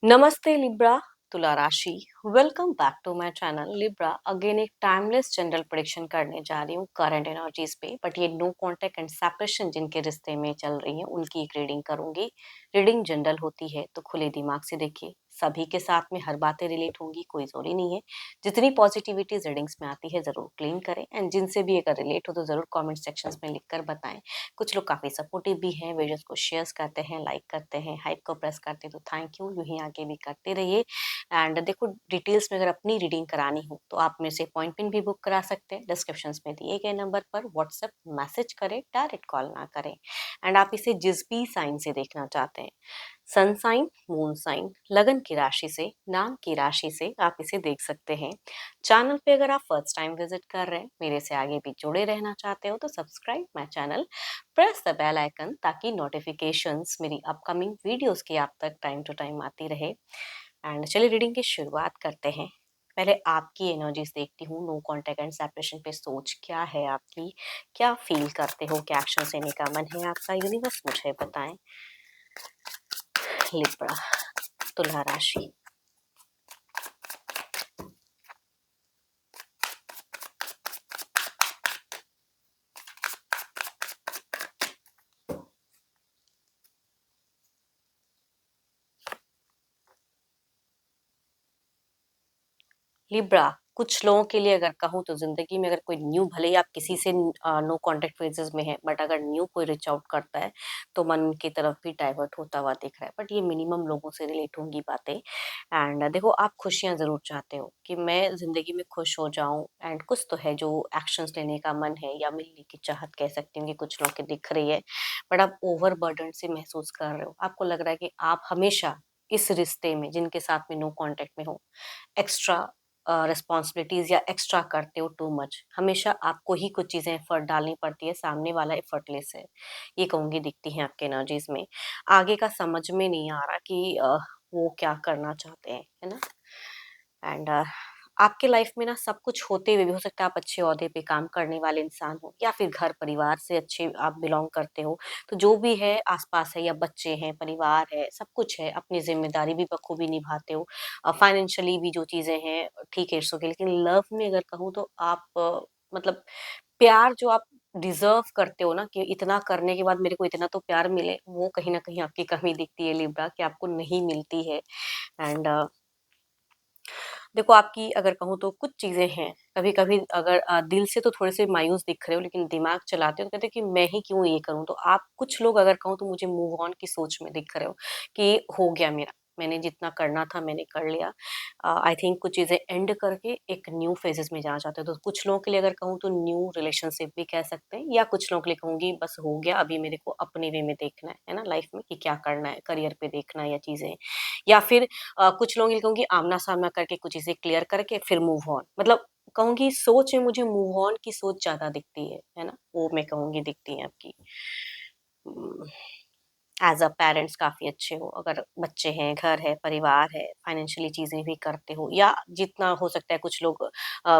नमस्ते लिब्रा, तुला राशि। Welcome back to my channel Libra. Again एक टाइमलेस जनरल प्रेडिक्शन करने जा रही हूँ करंट एनर्जीज पे, बट ये नो कांटेक्ट एंड सेपरेशन जिनके रिश्ते में चल रही हैं उनकी एक रीडिंग करूंगी। रीडिंग जनरल होती है तो खुले दिमाग से देखिए, सभी के साथ में हर बातें रिलेट होंगी, कोई जरूरी नहीं है। जितनी पॉजिटिविटी रीडिंग्स में आती है जरूर क्लेम करें, एंड जिनसे भी अगर रिलेट हो तो जरूर कॉमेंट सेक्शन में लिख कर बताएं। कुछ लोग काफी सपोर्टिव भी हैं, वीडियोस को शेयर करते हैं, लाइक करते हैं, हाइप को प्रेस करते हैं, तो थैंक यू। यूं ही आगे भी करते रहिए। एंड देखो, डिटेल्स में अगर अपनी रीडिंग करानी हो तो आप मेरे से अपॉइंटमेंट भी बुक करा सकते हैं। डिस्क्रिप्शन में दिए गए नंबर पर व्हाट्सएप मैसेज करें, डायरेक्ट कॉल ना करें। एंड आप इसे जिस भी साइन से देखना चाहते हैं, सन साइन, मून साइन, लगन की राशि से, नाम की राशि से आप इसे देख सकते हैं। चैनल पे अगर आप फर्स्ट टाइम विजिट कर रहे हैं, मेरे से आगे भी जुड़े रहना चाहते हो, तो subscribe my channel, press the bell icon, ताकि नोटिफिकेशंस मेरी अपकमिंग वीडियोस की आप तक टाइम टू टाइम आती रहे। एंड चलिए रीडिंग की शुरुआत करते हैं। पहले आपकी एनर्जीज देखती हूँ। नो कांटेक्ट एंड सेपरेशन पे सोच क्या है आपकी, क्या फील करते हो, क्या एक्शन लेने का मन है आपका, यूनिवर्स मुझे बताएं। लिब्रा, तुला राशि। लिब्रा, कुछ लोगों के लिए अगर कहूँ तो जिंदगी में अगर कोई न्यू, भले ही आप किसी से नो कांटेक्ट फेजेस में है, बट अगर न्यू कोई रिच आउट करता है तो मन उनकी तरफ भी डाइवर्ट होता हुआ दिख रहा है। बट ये मिनिमम लोगों से रिलेट होंगी बातें। एंड देखो, आप खुशियां जरूर चाहते हो कि मैं जिंदगी में खुश हो जाऊं, एंड कुछ तो है जो एक्शंस लेने का मन है या मिलने की चाहत कह सकती हूँ कि कुछ लोगों की दिख रही है। बट आप ओवर बर्डन से महसूस कर रहे हो। आपको लग रहा है कि आप हमेशा इस रिश्ते में, जिनके साथ में नो कांटेक्ट में हो, एक्स्ट्रा रिस्पॉन्सिबिलिटीज या एक्स्ट्रा करते हो, टू मच। हमेशा आपको ही कुछ चीजें एफर्ट डालनी पड़ती है, सामने वाला एफर्टलेस है, ये कहूंगी दिखती है आपके एनर्जीज में। आगे का समझ में नहीं आ रहा कि वो क्या करना चाहते हैं, है ना। एंड आपके लाइफ में ना सब कुछ होते हुए भी, हो सकता है आप अच्छे ओहदे पे काम करने वाले इंसान हो, या फिर घर परिवार से अच्छे आप बिलोंग करते हो, तो जो भी है आसपास है, या बच्चे हैं, परिवार है, सब कुछ है, अपनी जिम्मेदारी भी बखूबी निभाते हो। फाइनेंशियली भी जो चीजें हैं ठीक है, इट्स ओके। लेकिन लव में अगर कहूँ तो आप मतलब प्यार जो आप डिजर्व करते हो ना, कि इतना करने के बाद मेरे को इतना तो प्यार मिले, वो कहीं ना कहीं आपकी कमी दिखती है लिब्रा, कि आपको नहीं मिलती है। एंड देखो, आपकी अगर कहूँ तो कुछ चीज़ें हैं, कभी-कभी अगर दिल से तो थोड़े-से मायूस दिख रहे हो, लेकिन दिमाग चलाते हो तो कहते हो कि मैं ही क्यों ये करूँ? तो आप, कुछ लोग अगर कहूँ तो मुझे मूव ऑन की सोच में दिख रहे हो कि हो गया मेरा, मैंने जितना करना था मैंने कर लिया। आई थिंक कुछ चीज़ें एंड करके एक न्यू फेजेज़ में जाना चाहते हो। तो कुछ लोगों के लिए अगर कहूँ तो न्यू रिलेशनशिप भी कह सकते हैं, या कुछ लोगों के लिए कहूँगी बस हो गया, अभी मेरे को अपने वे में देखना है ना लाइफ में, कि क्या करना है, करियर पे देखना है या चीज़ें। या फिर कुछ लोगों के लिए कहूँगी आमना-सामना करके कुछ चीज़ें क्लियर करके फिर मूव ऑन। मतलब कहूँगी सोच में मुझे मूव ऑन की सोच ज़्यादा दिखती है ना? वो मैं कहूँगी दिखती है आपकी। उम, एज़ अ पेरेंट्स काफ़ी अच्छे हो, अगर बच्चे हैं, घर है, परिवार है, फाइनेंशियली चीज़ें भी करते हो, या जितना हो सकता है कुछ लोग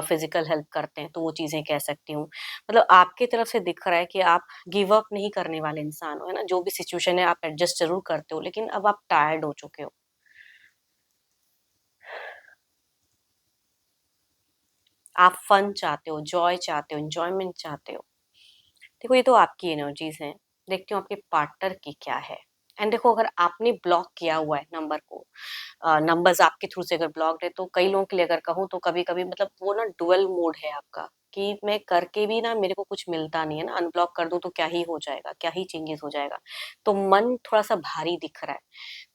फिज़िकल हेल्प करते हैं, तो वो चीज़ें कह सकती हूँ। मतलब आपकी तरफ से दिख रहा है कि आप गिव अप नहीं करने वाले इंसान हो, है ना? जो भी सिचुएशन है आप एडजस्ट ज़रूर करते हो, लेकिन अब आप टायर्ड हो चुके हो। आप फन चाहते हो, जॉय चाहते हो, एन्जॉयमेंट चाहते हो। देखो, ये तो आपकी एनर्जीज़ हैं। देखती हूँ आपके पार्टनर की क्या है। एंड देखो, अगर आपने ब्लॉक किया हुआ है नंबर को, नंबर्स आपके थ्रू से अगर ब्लॉक्ड है, तो कई लोगों के लिए अगर कहूँ तो कभी-कभी मतलब वो ना डुअल मोड है आपका, कि मैं करके भी ना मेरे को कुछ मिलता नहीं है ना, अनब्लॉक कर दूँ तो क्या ही हो जाएगा, क्या ही चेंजेस हो जाएगा। तो मन थोड़ा-सा भारी दिख रहा है।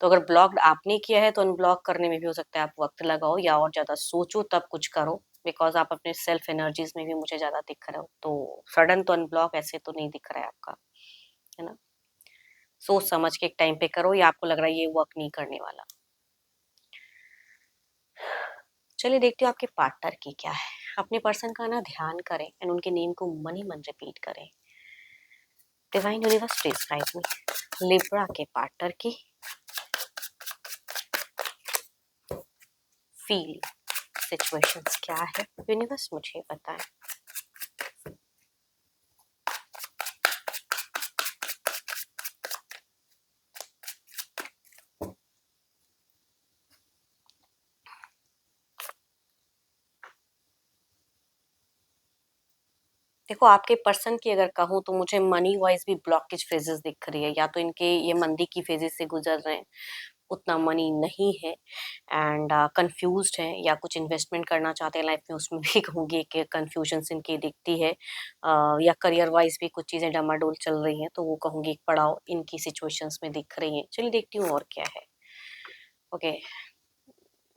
तो अगर ब्लॉक्ड आपने किया है तो अनब्लॉक करने में भी हो सकता है आप वक़्त लगाओ, या और ज़्यादा सोचो तब कुछ करो, बिकॉज़ आप अपने सेल्फ एनर्जीज़ में भी मुझे ज़्यादा दिख रहे हो। तो सडन तो अनब्लॉक ऐसे तो नहीं दिख रहा है आपका, है ना? सोच समझ के एक टाइम पे करो, या आपको लग रहा है ये वर्क नहीं करने वाला। चलिए देखती हूँ आपके पार्टनर की क्या है। अपने पर्सन का ना ध्यान करें, एंड उनके नेम को मन ही मन रिपीट करें। Divine universe please guide me. Libra के पार्टनर की फील सिचुएशंस क्या है, यूनिवर्स मुझे बताएं। देखो आपके पर्सन की अगर कहूँ तो मुझे मनी वाइज भी ब्लॉकेज फेजेस दिख रही है, या तो इनके ये मंदी की फेजेस से गुजर रहे हैं, उतना मनी नहीं है एंड कंफ्यूज्ड हैं, या कुछ इन्वेस्टमेंट करना चाहते हैं लाइफ में, उसमें भी कहूँगी कि कंफ्यूजन इनकी दिखती है, या करियर वाइज भी कुछ चीज़ें डमाडोल चल रही हैं, तो वो कहूँगी एक पड़ाव इनकी सिचुएशंस में दिख रही हैं। चलिए देखती हूँ और क्या है। ओके,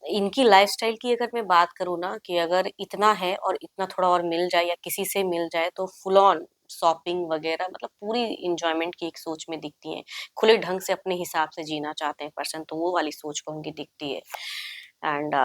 इनकी लाइफस्टाइल की अगर मैं बात करूँ ना, कि अगर इतना है और इतना थोड़ा और मिल जाए या किसी से मिल जाए तो फुल ऑन शॉपिंग वगैरह, मतलब पूरी इंजॉयमेंट की एक सोच में दिखती हैं। खुले ढंग से अपने हिसाब से जीना चाहते हैं पर्सन, तो वो वाली सोच कहूँगी दिखती है। एंड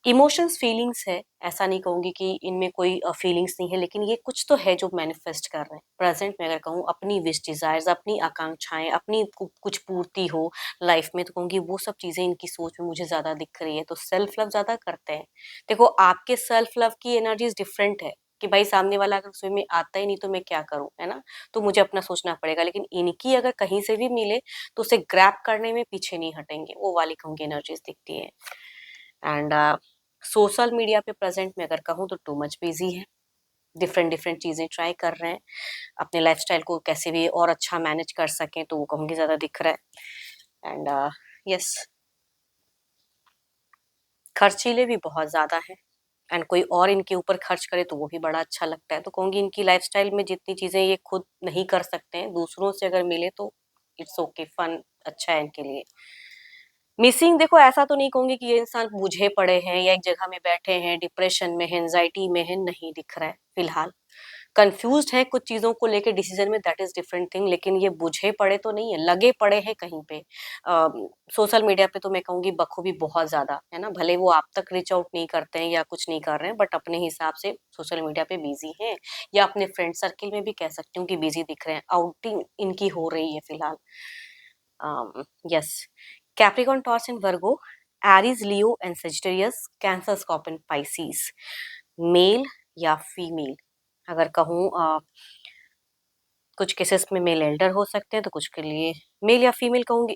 इमोशंस फीलिंग्स है, ऐसा नहीं कहूँगी कि इनमें कोई फीलिंग्स नहीं है, लेकिन ये कुछ तो है जो मैनिफेस्ट कर रहे हैं प्रेजेंट में। अगर कहूँ अपनी विश डिजायर्स, अपनी आकांक्षाएं, अपनी कुछ पूर्ति हो लाइफ में, तो कहूँगी वो सब चीजें इनकी सोच में मुझे ज्यादा दिख रही है। तो सेल्फ लव ज्यादा करते हैं। देखो आपके सेल्फ लव की एनर्जीज डिफरेंट है, कि भाई सामने वाला अगर उसमें में आता ही नहीं तो मैं क्या करूं, है ना, तो मुझे अपना सोचना पड़ेगा। लेकिन इनकी अगर कहीं से भी मिले तो उसे ग्रैब करने में पीछे नहीं हटेंगे, वो वाली कहूंगी एनर्जीज दिखती है। एंड सोशल मीडिया पे प्रेजेंट में अगर कहूँ तो टू मच बिजी है, डिफरेंट डिफरेंट चीजें ट्राई कर रहे हैं, अपने लाइफस्टाइल को कैसे भी और अच्छा मैनेज कर सकें, तो वो कहूँगी ज्यादा दिख रहा है। एंड यस, खर्चीले भी बहुत ज्यादा है, एंड कोई और इनके ऊपर खर्च करे तो वो भी बड़ा अच्छा लगता है। तो कहूँगी इनकी लाइफस्टाइल में जितनी चीजें ये खुद नहीं कर सकते हैं, दूसरों से अगर मिले तो इट्स ओके, फन अच्छा है इनके लिए। मिसिंग देखो ऐसा तो नहीं कहूंगी कि ये इंसान बुझे पड़े हैं या एक जगह में बैठे हैं, डिप्रेशन में है, एंजाइटी में है, नहीं दिख रहा है फिलहाल। कंफ्यूज्ड है कुछ चीजों को लेके डिसीजन में, दैट इज डिफरेंट थिंग, लेकिन ये बुझे पड़े तो नहीं है, लगे पड़े हैं कहीं पे। सोशल मीडिया पे तो मैं कहूंगी बखूबी बहुत ज्यादा है ना, भले वो आप तक रीच आउट नहीं करते हैं या कुछ नहीं कर रहे हैं, बट अपने हिसाब से सोशल मीडिया पे बिजी हैं, या अपने फ्रेंड सर्किल में भी कह सकती हूँ कि बिजी दिख रहे हैं, आउटिंग इनकी हो रही है फिलहाल। Yes. Capricorn, Taurus, and Virgo, Aries, Leo, and Sagittarius, Cancer, Scorpion, Pisces. Male या फीमेल अगर कहूँ, कुछ केसेस में मेल एल्डर हो सकते हैं, तो कुछ के लिए मेल या फीमेल कहूंगी।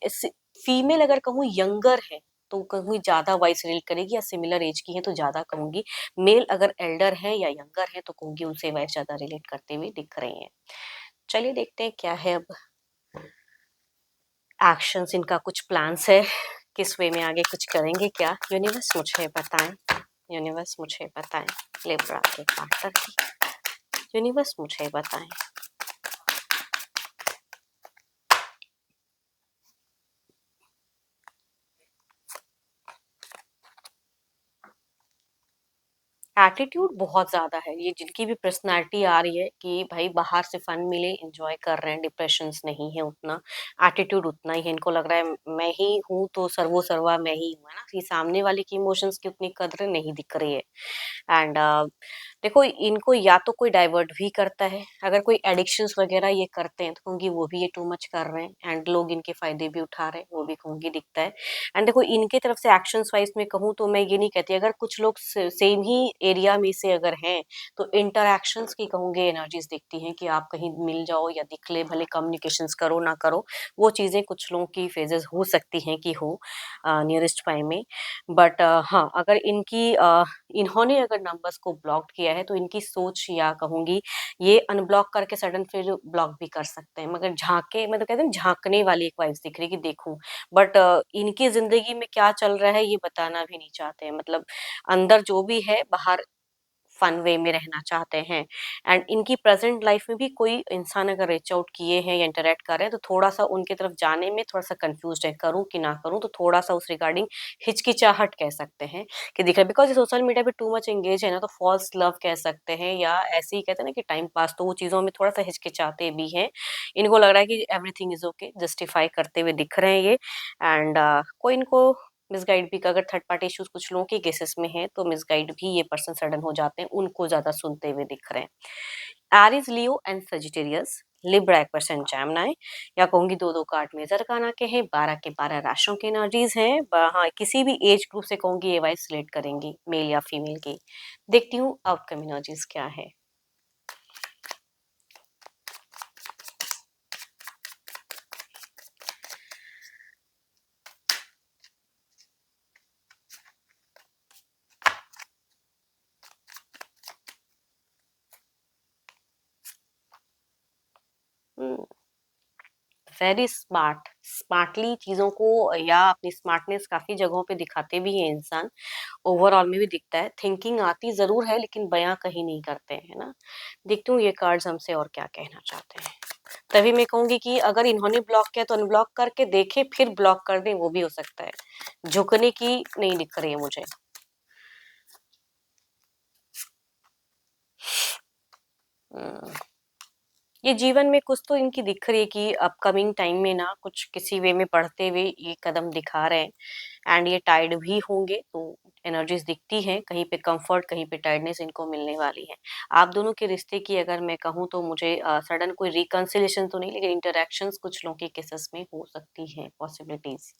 फीमेल अगर कहूँ यंगर है तो कहूँ ज्यादा वाइस रिलेट करेगी, या सिमिलर एज की है तो ज्यादा कहूंगी। मेल अगर एल्डर है या यंगर है तो कहूंगी उनसे वाइस ज्यादा रिलेट करते हुए दिख रही हैं। चलिए देखते हैं क्या है अब एक्शंस इनका, कुछ प्लान्स है, किस वे में आगे कुछ करेंगे क्या, यूनिवर्स मुझे बताएं। यूनिवर्स मुझे बताएं। लिब्रा के पार्टनर की यूनिवर्स मुझे बताएं। एटीट्यूड बहुत ज्यादा है, ये जिनकी भी पर्सनालिटी आ रही है कि भाई बाहर से फन मिले, एंजॉय कर रहे हैं, डिप्रेशन नहीं है उतना, एटीट्यूड उतना ही है। इनको लग रहा है मैं ही हूँ तो सर्वो सर्वा मैं ही हूँ, है ना, ये सामने वाले की इमोशंस की उतनी कदर नहीं दिख रही है। एंड देखो इनको या तो कोई डाइवर्ट भी करता है, अगर कोई एडिक्शंस वगैरह ये करते हैं तो कहूंगी वो भी ये टू मच कर रहे हैं, एंड लोग इनके फायदे भी उठा रहे हैं, वो भी कहूंगी दिखता है। एंड देखो इनके तरफ से एक्शंस वाइज में कहूँ तो मैं ये नहीं कहती, अगर कुछ लोग सेम ही एरिया में से अगर हैं तो इंटरक्शंस की कहूंगी एनर्जीज दिखती हैं, कि आप कहीं मिल जाओ या दिख ले, भले कम्युनिकेशंस करो ना करो, वो चीजें कुछ लोगों की फेजेस हो सकती हैं कि हो नियरेस्ट बाय में। बट हाँ, अगर इन्होंने अगर नंबर्स को ब्लॉक किया है तो इनकी सोच, या कहूंगी ये अनब्लॉक करके सडन फिर ब्लॉक भी कर सकते हैं, मगर झांके, मतलब कहते हैं झांकने वाली एक वाइब्स दिख रही है कि देखूं, बट इनकी जिंदगी में क्या चल रहा है ये बताना भी नहीं चाहते हैं, मतलब अंदर जो भी है बाहर फन वे में रहना चाहते हैं। एंड इनकी प्रेजेंट लाइफ में भी कोई इंसान अगर रीच आउट किए हैं या इंटरेक्ट कर रहे हैं तो थोड़ा सा उनके तरफ जाने में थोड़ा सा कंफ्यूज है, करूं कि ना करूं, तो थोड़ा सा उस रिगार्डिंग हिचकिचाहट कह सकते हैं कि दिख रहा है, बिकॉज ये सोशल मीडिया पे टू मच एंगेज है ना, तो फॉल्स लव कह सकते हैं, या ऐसे ही कहते हैं ना कि टाइम पास, तो वो चीजों में थोड़ा सा हिचकिचाते भी हैं। इनको लग रहा है कि एवरीथिंग इज ओके, जस्टिफाई करते हुए दिख रहे हैं ये। एंड कोई इनको मिसगाइड भी, अगर थर्ड पार्टी इश्यूज कुछ लोगों के केसेस में है तो मिसगाइड भी ये पर्सन सडन हो जाते हैं, उनको ज्यादा सुनते हुए दिख रहे हैं। Aries, Leo and Sagittarius, Libra 1% जैमनाई, या कहूंगी दो दो कार्ड मेजर काना के हैं, 12 के 12 राशियों की एनर्जीज हैं। हाँ, किसी भी एज ग्रुप से कहूंगी ये वाइस रिलेट करेंगी, मेल या फीमेल की। देखती हूँ आउटकम एनर्जीज क्या है। वेरी स्मार्ट, स्मार्टली चीज़ों को या अपनी स्मार्टनेस काफ़ी जगहों पे दिखाते भी हैं इंसान, ओवरऑल में भी दिखता है। थिंकिंग आती ज़रूर है लेकिन बयाँ कहीं नहीं करते हैं, है ना? देखती हूँ ये कार्ड्स हमसे और क्या कहना चाहते हैं। तभी मैं कहूँगी कि अगर इन्होंने ब्लॉक किया तो अनब्लॉक करके देखें, फिर ब्लॉक कर दें, वो भी हो सकता है। झुकने की नहीं दिख रही है मुझे। हुँ। ये जीवन में कुछ तो इनकी दिख रही है कि अपकमिंग टाइम में ना कुछ किसी वे में बढ़ते हुए ये कदम दिखा रहे हैं एंड ये टायर्ड भी होंगे तो एनर्जीज दिखती हैं, कहीं पे कंफर्ट कहीं पे टायर्डनेस इनको मिलने वाली है। आप दोनों के रिश्ते की अगर मैं कहूँ तो मुझे सडन कोई रिकंसिलेशन तो नहीं लेकिन इंटरेक्शंस कुछ लोगों के केसेस में हो सकती है पॉसिबिलिटीज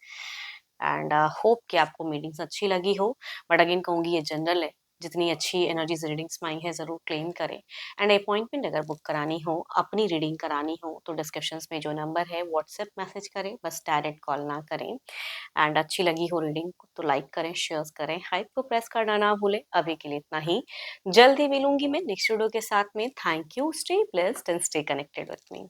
एंड होप कि आपको मीटिंग्स अच्छी लगी हो, बट अगेन कहूंगी ये जनरल है। जितनी अच्छी एनर्जीज रीडिंग्स में आई है ज़रूर क्लेम करें एंड अपॉइंटमेंट अगर बुक करानी हो, अपनी रीडिंग करानी हो तो डिस्क्रिप्शंस में जो नंबर है व्हाट्सएप मैसेज करें, बस डायरेक्ट कॉल ना करें। एंड अच्छी लगी हो रीडिंग तो लाइक करें, शेयर करें, हाइप को प्रेस करना ना भूलें। अभी के लिए इतना ही, जल्दी मिलूंगी मैं नेक्स्ट वीडियो के साथ में। Thank you, stay blessed and stay connected with me.